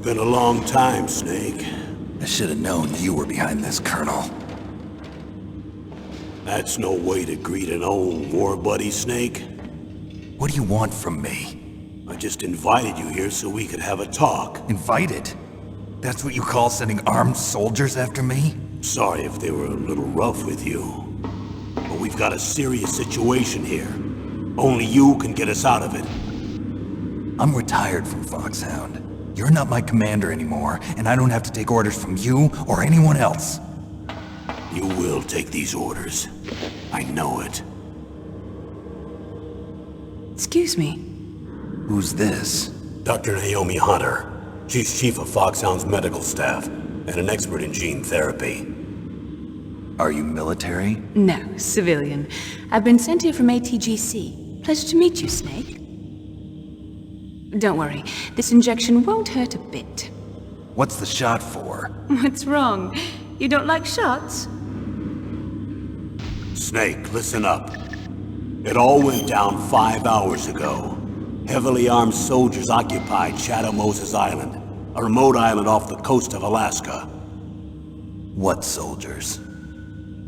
been a long time, Snake. I should have known you were behind this, Colonel. That's no way to greet an old war buddy, Snake. What do you want from me? I just invited you here so we could have a talk. Invited? That's what you call sending armed soldiers after me? Sorry if they were a little rough with you. But we've got a serious situation here. Only you can get us out of it. I'm retired from Fox-Hound. You're not my commander anymore, and I don't have to take orders from you or anyone else. You will take these orders. I know it. Excuse me. Who's this? Dr. Naomi Hunter. She's chief of Fox-Hound's medical staff, and an expert in gene therapy. Are you military? No, civilian. I've been sent here from ATGC. Pleasure to meet you, Snake. Don't worry, this injection won't hurt a bit. What's the shot for? What's wrong? You don't like shots? Snake, listen up. It all went down 5 hours ago. Heavily armed soldiers occupied Shadow Moses Island, a remote island off the coast of Alaska. What soldiers?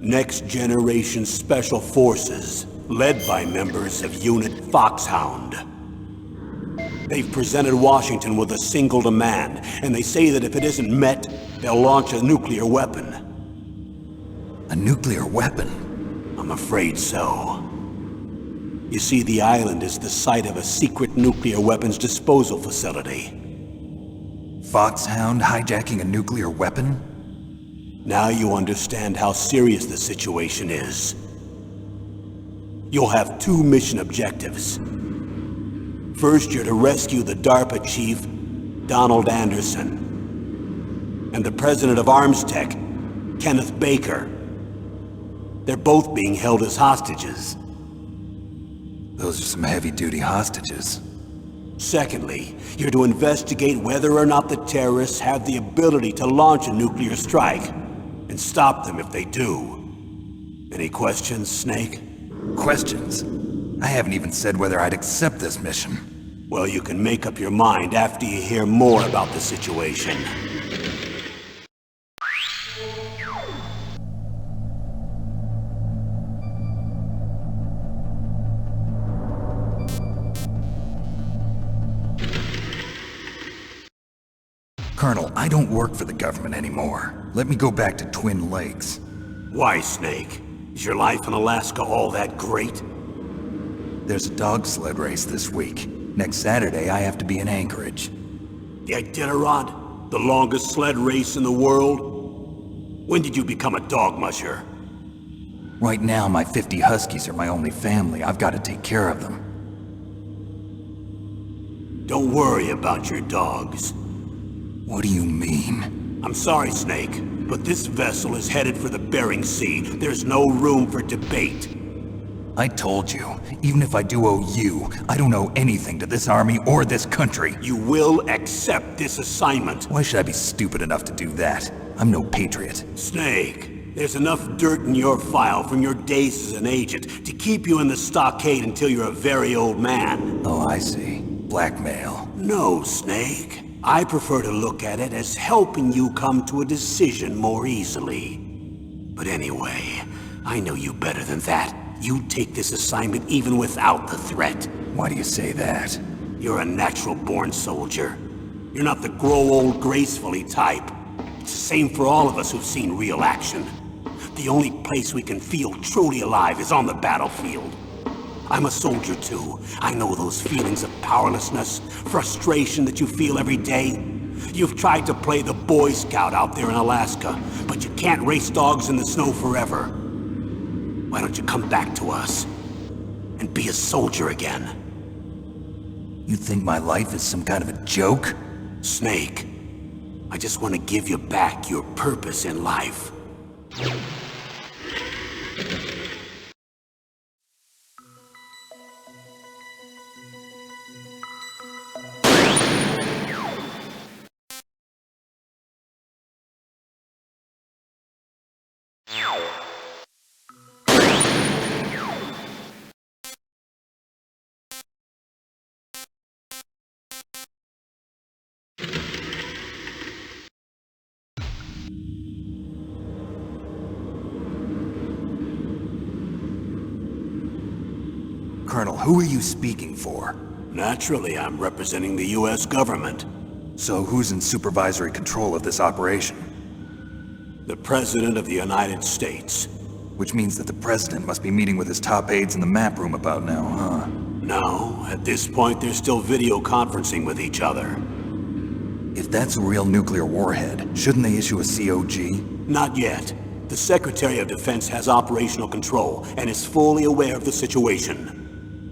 Next Generation Special Forces, led by members of Unit Fox-Hound. They've presented Washington with a single demand, and they say that if it isn't met, they'll launch a nuclear weapon. A nuclear weapon? I'm afraid so. You see, the island is the site of a secret nuclear weapons disposal facility. Fox-Hound hijacking a nuclear weapon? Now you understand how serious the situation is. You'll have 2 mission objectives. First, you're to rescue the DARPA chief, Donald Anderson, and the president of Arms Tech, Kenneth Baker. They're both being held as hostages. Those are some heavy-duty hostages. Secondly, you're to investigate whether or not the terrorists have the ability to launch a nuclear strike, and stop them if they do. Any questions, Snake? Questions? I haven't even said whether I'd accept this mission. Well, you can make up your mind after you hear more about the situation. Colonel, I don't work for the government anymore. Let me go back to Twin Lakes. Why, Snake? Is your life in Alaska all that great? There's a dog sled race this week. Next Saturday, I have to be in Anchorage. The Iditarod? The longest sled race in the world? When did you become a dog musher? Right now, my 50 huskies are my only family. I've got to take care of them. Don't worry about your dogs. What do you mean? I'm sorry, Snake, but this vessel is headed for the Bering Sea. There's no room for debate. I told you, even if I do owe you, I don't owe anything to this army or this country. You will accept this assignment. Why should I be stupid enough to do that? I'm no patriot. Snake, there's enough dirt in your file from your days as an agent to keep you in the stockade until you're a very old man. Oh, I see. Blackmail. No, Snake. I prefer to look at it as helping you come to a decision more easily. But anyway, I know you better than that. You take this assignment even without the threat. Why do you say that? You're a natural-born soldier. You're not the grow old gracefully type. It's the same for all of us who've seen real action. The only place we can feel truly alive is on the battlefield. I'm a soldier too. I know those feelings of powerlessness, frustration that you feel every day. You've tried to play the Boy Scout out there in Alaska, but you can't race dogs in the snow forever. Why don't you come back to us and be a soldier again? You think my life is some kind of a joke? Snake, I just want to give you back your purpose in life. Colonel, who are you speaking for? Naturally, I'm representing the U.S. government. So who's in supervisory control of this operation? The President of the United States. Which means that the President must be meeting with his top aides in the map room about now, huh? No, at this point they're still video conferencing with each other. If that's a real nuclear warhead, shouldn't they issue a COG? Not yet. The Secretary of Defense has operational control and is fully aware of the situation.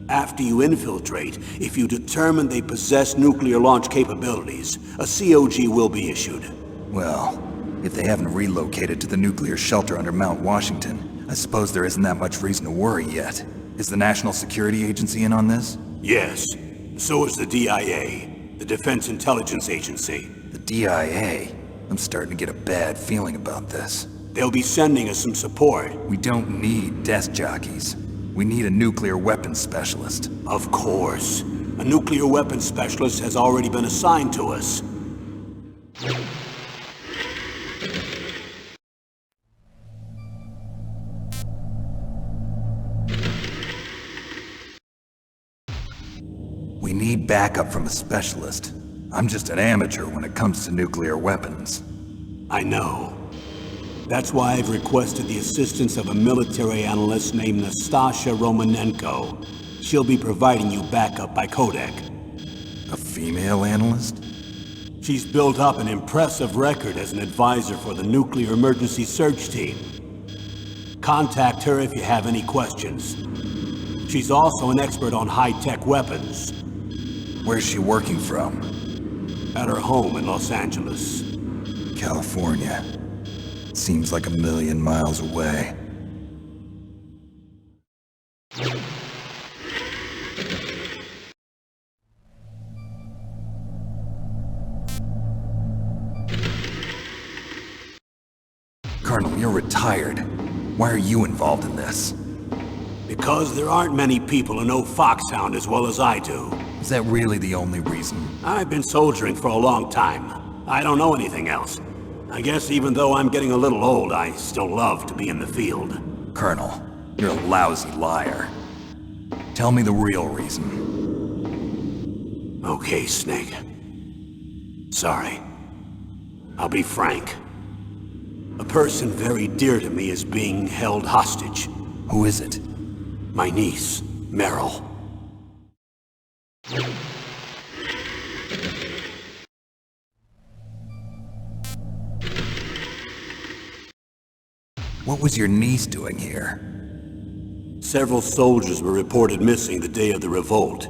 After you infiltrate, if you determine they possess nuclear launch capabilities, a COG will be issued. Well, if they haven't relocated to the nuclear shelter under Mount Washington, I suppose there isn't that much reason to worry yet. Is the National Security Agency in on this? Yes. So is the DIA, the Defense Intelligence Agency. The DIA? I'm starting to get a bad feeling about this. They'll be sending us some support. We don't need desk jockeys. We need a nuclear weapons specialist. Of course. A nuclear weapons specialist has already been assigned to us. We need backup from a specialist. I'm just an amateur when it comes to nuclear weapons. I know. That's why I've requested the assistance of a military analyst named Nastasha Romanenko. She'll be providing you backup by codec. A female analyst? She's built up an impressive record as an advisor for the Nuclear Emergency Search Team. Contact her if you have any questions. She's also an expert on high-tech weapons. Where's she working from? At her home in Los Angeles. California. Seems like 1,000,000 miles away. Colonel, you're retired. Why are you involved in this? Because there aren't many people who know Fox-Hound as well as I do. Is that really the only reason? I've been soldiering for a long time. I don't know anything else. I guess even though I'm getting a little old, I still love to be in the field. Colonel, you're a lousy liar. Tell me the real reason. Okay, Snake. Sorry. I'll be frank. A person very dear to me is being held hostage. Who is it? My niece, Meryl. What was your niece doing here? Several soldiers were reported missing the day of the revolt.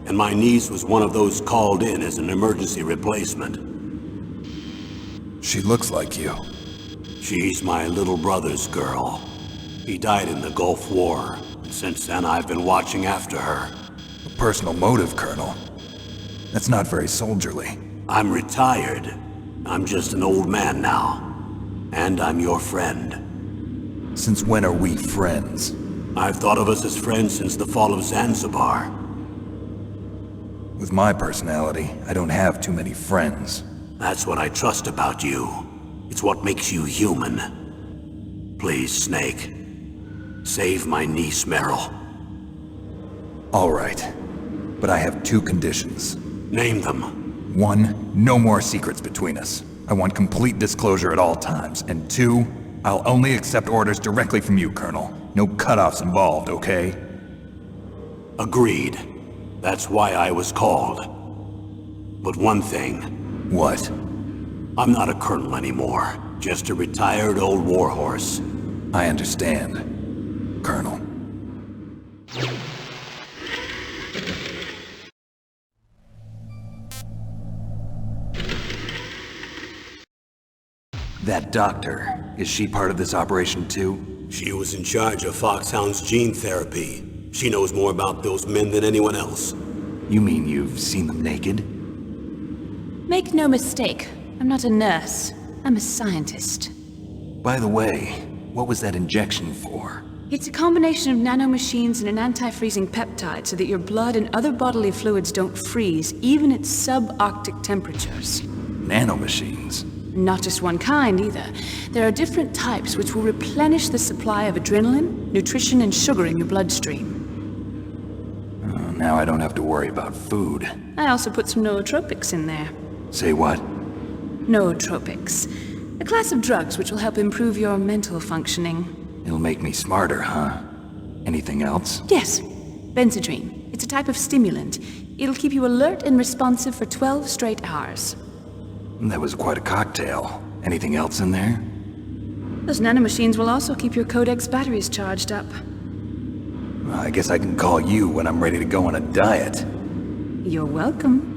And my niece was one of those called in as an emergency replacement. She looks like you. She's my little brother's girl. He died in the Gulf War. Since then, I've been watching after her. A personal motive, Colonel. That's not very soldierly. I'm retired. I'm just an old man now. And I'm your friend. Since when are we friends? I've thought of us as friends since the fall of Zanzibar. With my personality, I don't have too many friends. That's what I trust about you. It's what makes you human. Please, Snake. Save my niece, Meryl. All right. But I have 2 conditions. Name them. 1, no more secrets between us. I want complete disclosure at all times. And 2, I'll only accept orders directly from you, Colonel. No cutoffs involved, okay? Agreed. That's why I was called. But one thing. What? I'm not a colonel anymore. Just a retired old warhorse. I understand, Colonel. That doctor, is she part of this operation too? She was in charge of Fox-Hound's gene therapy. She knows more about those men than anyone else. You mean you've seen them naked? Make no mistake, I'm not a nurse. I'm a scientist. By the way, what was that injection for? It's a combination of nanomachines and an anti-freezing peptide so that your blood and other bodily fluids don't freeze, even at subarctic temperatures. Nanomachines? Not just one kind, either. There are different types which will replenish the supply of adrenaline, nutrition, and sugar in your bloodstream. Now I don't have to worry about food. I also put some nootropics in there. Say what? Nootropics. A class of drugs which will help improve your mental functioning. It'll make me smarter, huh? Anything else? Yes. Benzedrine. It's a type of stimulant. It'll keep you alert and responsive for 12 straight hours. That was quite a cocktail. Anything else in there? Those nanomachines will also keep your Codex batteries charged up. Well, I guess I can call you when I'm ready to go on a diet. You're welcome.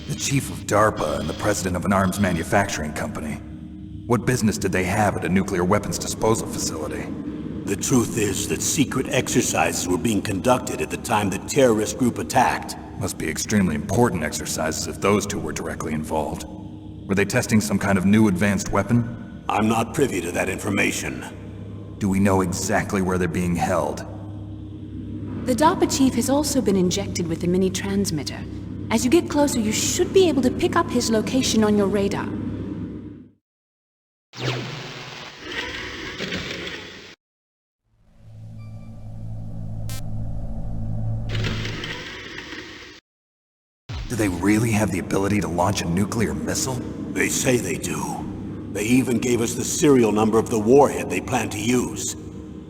The chief of DARPA and the president of an arms manufacturing company. What business did they have at a nuclear weapons disposal facility? The truth is that secret exercises were being conducted at the time the terrorist group attacked. Must be extremely important exercises if those two were directly involved. Were they testing some kind of new advanced weapon? I'm not privy to that information. Do we know exactly where they're being held? The DARPA chief has also been injected with a mini transmitter. As you get closer, you should be able to pick up his location on your radar. Do they really have the ability to launch a nuclear missile? They say they do. They even gave us the serial number of the warhead they plan to use.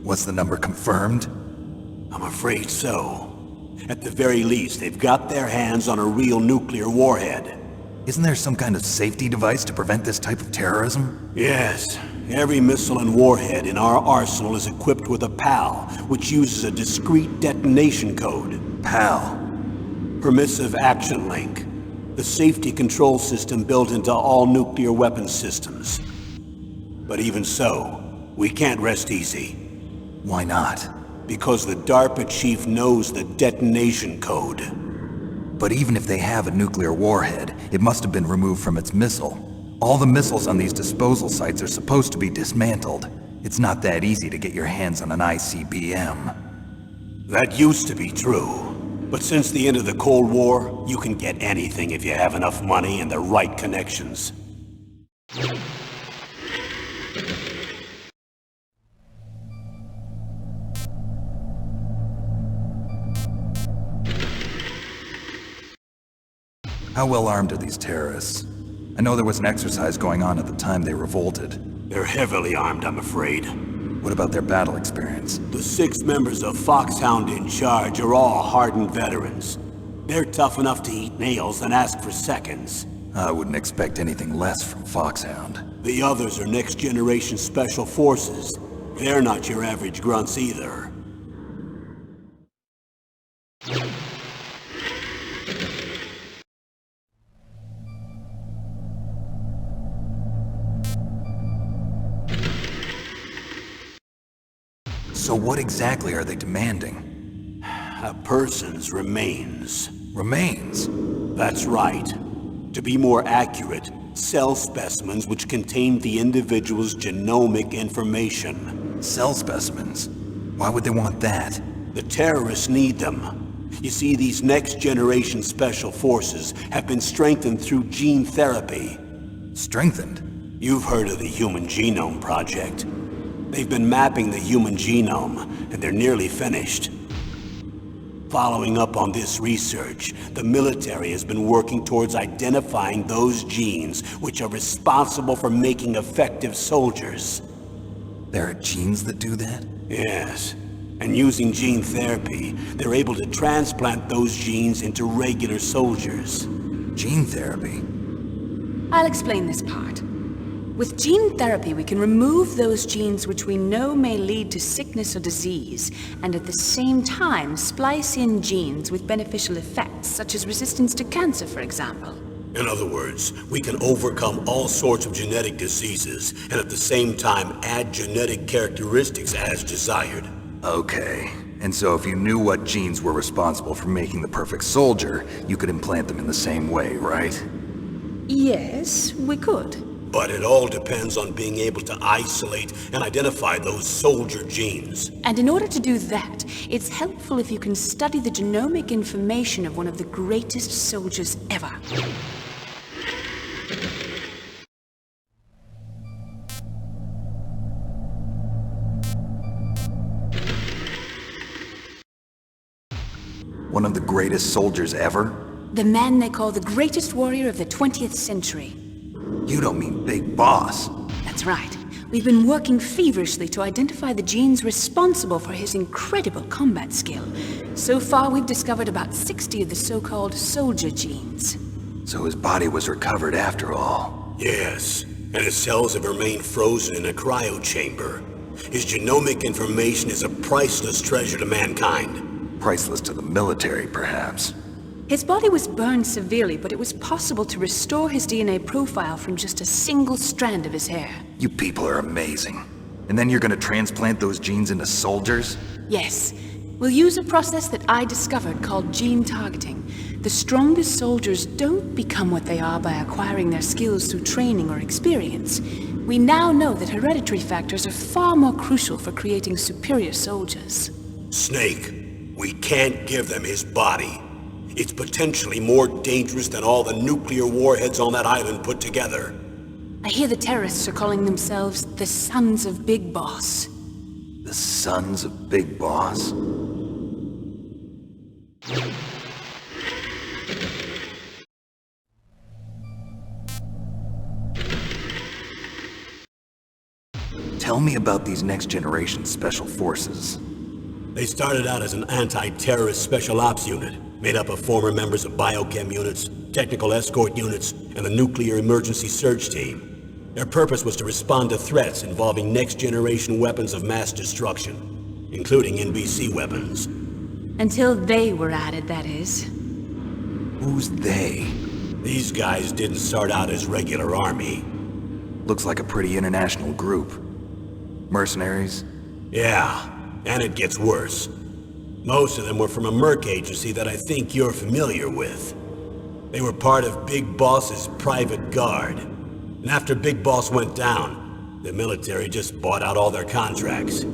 Was the number confirmed? I'm afraid so. At the very least, they've got their hands on a real nuclear warhead. Isn't there some kind of safety device to prevent this type of terrorism? Yes. Every missile and warhead in our arsenal is equipped with a PAL, which uses a discrete detonation code. PAL? Permissive Action Link. The safety control system built into all nuclear weapons systems. But even so, we can't rest easy. Why not? Because the DARPA chief knows the detonation code. But even if they have a nuclear warhead, it must have been removed from its missile. All the missiles on these disposal sites are supposed to be dismantled. It's not that easy to get your hands on an ICBM. That used to be true. But since the end of the Cold War, you can get anything if you have enough money and the right connections. How well armed are these terrorists? I know there was an exercise going on at the time they revolted. They're heavily armed, I'm afraid. What about their battle experience? The 6 members of Fox-Hound in charge are all hardened veterans. They're tough enough to eat nails and ask for seconds. I wouldn't expect anything less from Fox-Hound. The others are next-generation special forces. They're not your average grunts either. So what exactly are they demanding? A person's remains. Remains? That's right. To be more accurate, cell specimens which contain the individual's genomic information. Cell specimens? Why would they want that? The terrorists need them. You see, these next-generation special forces have been strengthened through gene therapy. Strengthened? You've heard of the Human Genome Project. They've been mapping the human genome, and they're nearly finished. Following up on this research, the military has been working towards identifying those genes which are responsible for making effective soldiers. There are genes that do that? Yes. And using gene therapy, they're able to transplant those genes into regular soldiers. Gene therapy? I'll explain this part. With gene therapy, we can remove those genes which we know may lead to sickness or disease, and at the same time splice in genes with beneficial effects, such as resistance to cancer, for example. In other words, we can overcome all sorts of genetic diseases, and at the same time add genetic characteristics as desired. Okay. And so if you knew what genes were responsible for making the perfect soldier, you could implant them in the same way, right? Yes, we could. But it all depends on being able to isolate and identify those soldier genes. And in order to do that, it's helpful if you can study the genomic information of one of the greatest soldiers ever. One of the greatest soldiers ever? The man they call the greatest warrior of the 20th century. You don't mean Big Boss. That's right. We've been working feverishly to identify the genes responsible for his incredible combat skill. So far, we've discovered about 60 of the so-called soldier genes. So his body was recovered after all. Yes, and his cells have remained frozen in a cryo chamber. His genomic information is a priceless treasure to mankind. Priceless to the military, perhaps. His body was burned severely, but it was possible to restore his DNA profile from just a single strand of his hair. You people are amazing. And then you're gonna transplant those genes into soldiers? Yes. We'll use a process that I discovered called gene targeting. The strongest soldiers don't become what they are by acquiring their skills through training or experience. We now know that hereditary factors are far more crucial for creating superior soldiers. Snake, we can't give them his body. It's potentially more dangerous than all the nuclear warheads on that island put together. I hear the terrorists are calling themselves the Sons of Big Boss. The Sons of Big Boss? Tell me about these next-generation special forces. They started out as an anti-terrorist special ops unit, made up of former members of biochem units, technical escort units, and the nuclear emergency surge team. Their purpose was to respond to threats involving next-generation weapons of mass destruction, including NBC weapons. Until they were added, that is. Who's they? These guys didn't start out as regular army. Looks like a pretty international group. Mercenaries? Yeah, and it gets worse. Most of them were from a merc agency that I think you're familiar with. They were part of Big Boss's private guard. And after Big Boss went down, the military just bought out all their contracts.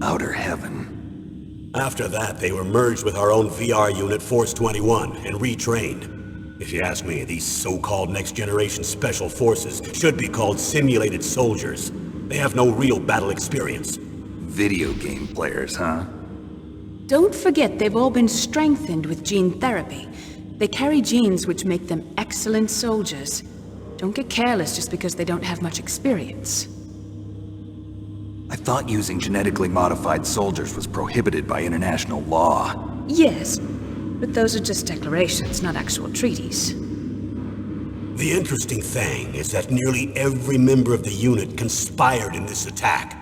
Outer heaven. After that, they were merged with our own VR unit, Force 21, and retrained. If you ask me, these so-called next-generation special forces should be called simulated soldiers. They have no real battle experience. Video game players, huh? Don't forget they've all been strengthened with gene therapy. They carry genes which make them excellent soldiers. Don't get careless just because they don't have much experience. I thought using genetically modified soldiers was prohibited by international law. Yes, but those are just declarations, not actual treaties. The interesting thing is that nearly every member of the unit conspired in this attack.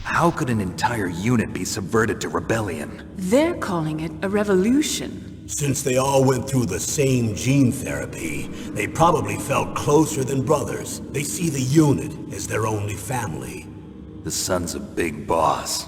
How could an entire unit be subverted to rebellion? They're calling it a revolution. Since they all went through the same gene therapy, they probably felt closer than brothers. They see the unit as their only family. The Sons of Big Boss.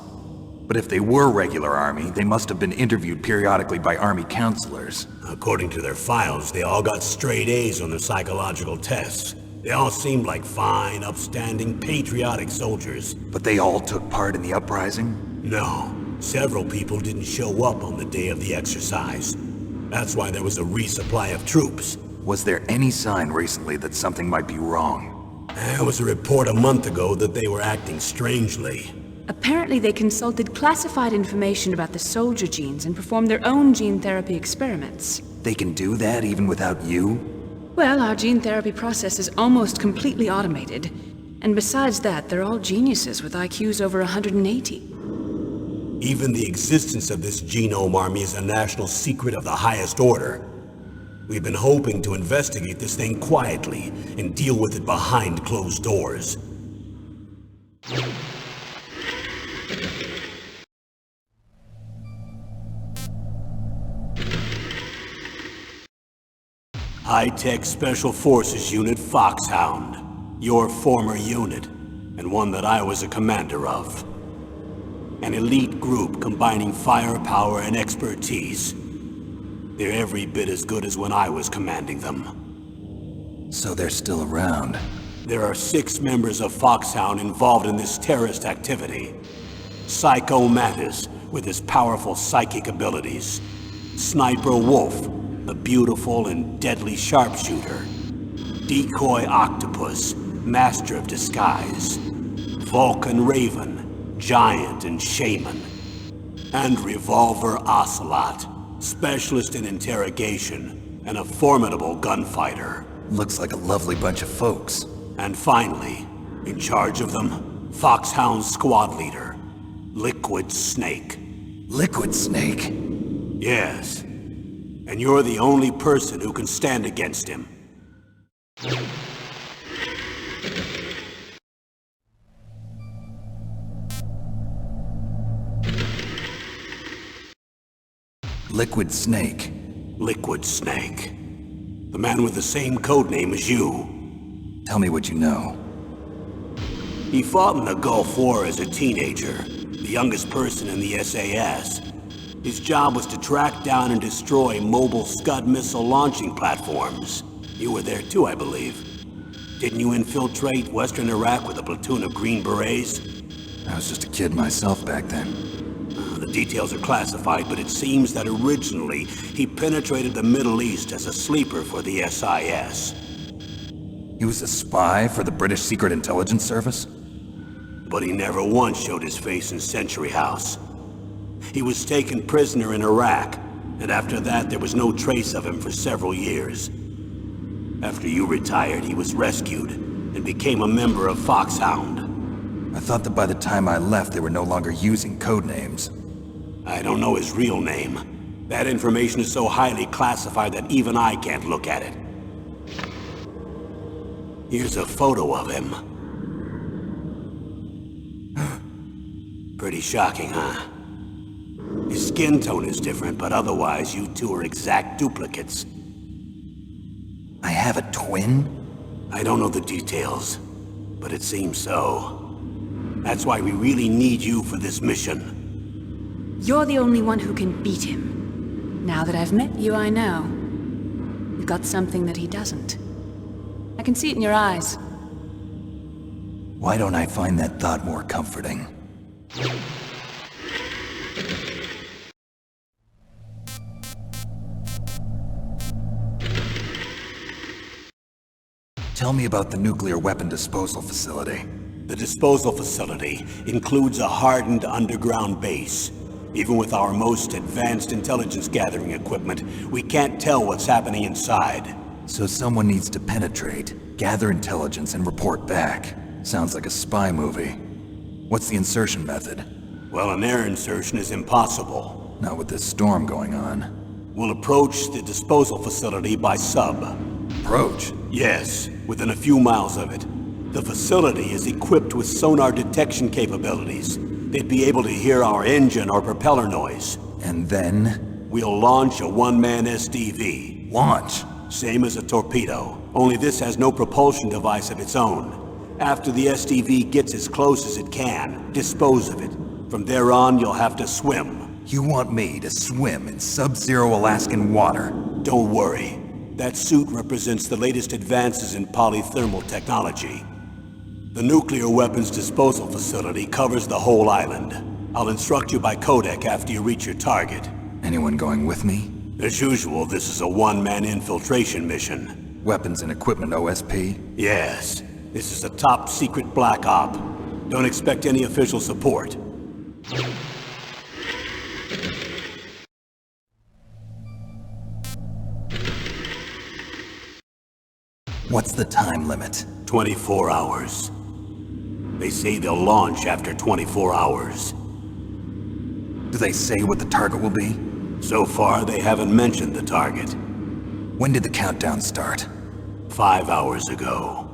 But if they were regular army, they must have been interviewed periodically by army counselors. According to their files, they all got straight A's on their psychological tests. They all seemed like fine, upstanding, patriotic soldiers. But they all took part in the uprising? No. Several people didn't show up on the day of the exercise. That's why there was a resupply of troops. Was there any sign recently that something might be wrong? There was a report a month ago that they were acting strangely. Apparently they consulted classified information about the soldier genes and performed their own gene therapy experiments. They can do that even without you? Well, our gene therapy process is almost completely automated. And besides that, they're all geniuses with IQs over 180. Even the existence of this genome army is a national secret of the highest order. We've been hoping to investigate this thing quietly and deal with it behind closed doors. High-Tech Special Forces Unit Fox-Hound. Your former unit, and one that I was a commander of. An elite group combining firepower and expertise. They're every bit as good as when I was commanding them. So they're still around. There are 6 members of Fox-Hound involved in this terrorist activity. Psycho Mattis, with his powerful psychic abilities. Sniper Wolf, a beautiful and deadly sharpshooter. Decoy Octopus, master of disguise. Vulcan Raven, giant and shaman. And Revolver Ocelot, specialist in interrogation and a formidable gunfighter. Looks like a lovely bunch of folks. And finally, in charge of them, Fox-Hound's squad leader, Liquid Snake. Liquid Snake? Yes. And you're the only person who can stand against him. Liquid Snake. Liquid Snake. The man with the same codename as you. Tell me what you know. He fought in the Gulf War as a teenager, the youngest person in the SAS. His job was to track down and destroy mobile Scud missile launching platforms. You were there too, I believe. Didn't you infiltrate Western Iraq with a platoon of Green Berets? I was just a kid myself back then. The details are classified, but it seems that originally he penetrated the Middle East as a sleeper for the SIS. He was a spy for the British Secret Intelligence Service? But he never once showed his face in Century House. He was taken prisoner in Iraq, and after that there was no trace of him for several years. After you retired, he was rescued and became a member of Fox-Hound. I thought that by the time I left they were no longer using codenames. I don't know his real name. That information is so highly classified that even I can't look at it. Here's a photo of him. Pretty shocking, huh? His skin tone is different, but otherwise you two are exact duplicates. I have a twin? I don't know the details, but it seems so. That's why we really need you for this mission. You're the only one who can beat him. Now that I've met you, I know. You've got something that he doesn't. I can see it in your eyes. Why don't I find that thought more comforting? Tell me about the nuclear weapon disposal facility. The disposal facility includes a hardened underground base. Even with our most advanced intelligence gathering equipment, we can't tell what's happening inside. So someone needs to penetrate, gather intelligence, and report back. Sounds like a spy movie. What's the insertion method? Well, an air insertion is impossible. Not with this storm going on. We'll approach the disposal facility by sub. Approach? Yes, within a few miles of it. The facility is equipped with sonar detection capabilities. They'd be able to hear our engine or propeller noise. And then? We'll launch a one-man SDV. Launch? Same as a torpedo, only this has no propulsion device of its own. After the SDV gets as close as it can, dispose of it. From there on, you'll have to swim. You want me to swim in sub-zero Alaskan water? Don't worry. That suit represents the latest advances in polythermal technology. The nuclear weapons disposal facility covers the whole island. I'll instruct you by codec after you reach your target. Anyone going with me? As usual, this is a one-man infiltration mission. Weapons and equipment OSP? Yes. This is a top-secret black op. Don't expect any official support. What's the time limit? 24 hours. They say they'll launch after 24 hours. Do they say what the target will be? So far, they haven't mentioned the target. When did the countdown start? 5 hours ago.